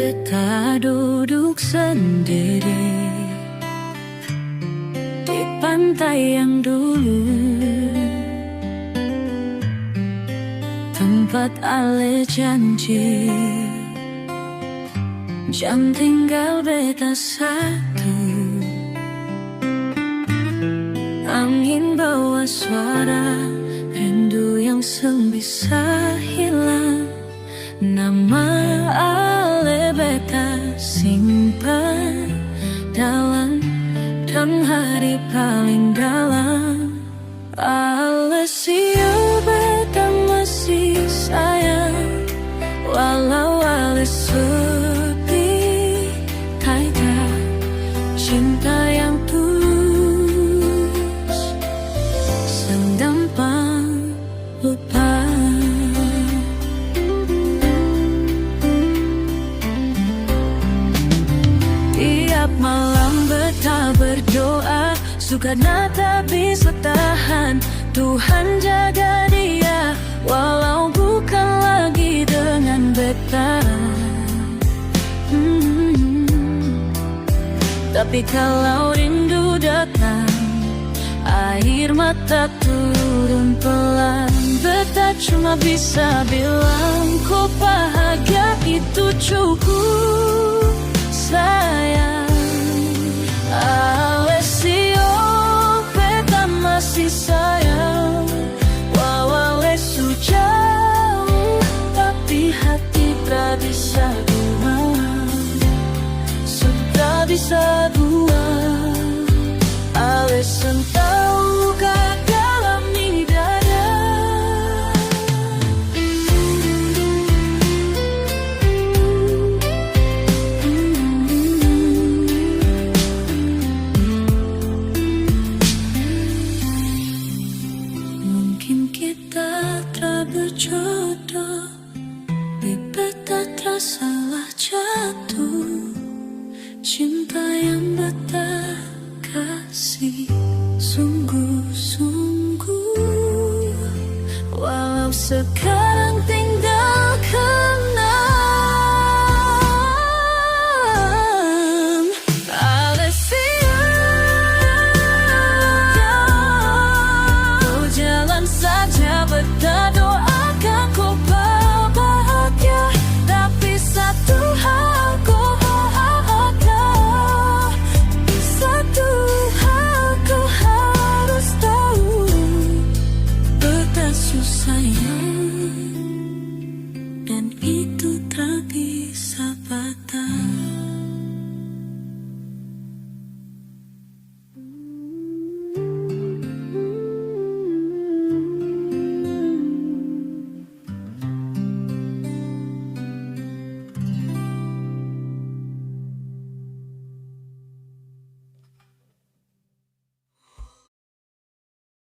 Beta duduk sendiri di pantai yang dulu, tempat ale janji. Jam tinggal beta satu, angin bawa suara rindu yang bisa hilang. Nama ale beta simpan dalam hari paling dalam. Ale siap beta masih sayang, walau ale sepi kaita cinta yang tulus sendampang lupa. Tiap malam beta berdoa, Sukana tak bisa tahan, Tuhan jaga dia, walau bukan lagi dengan beta. Tapi kalau rindu datang, air mata turun pelan. Beta cuma bisa bilang, kau bahagia itu cukup sayang. Alessio, beta masih sayang, walau lesu jauh, tapi hati tak bisa dua, sudah bisa dua. Alessan tahu gak dalam ini dada. Mungkin kita tak berjodoh, beta tak salah jatuh. Cinta yang beta kasih sungguh-sungguh, walau sekarang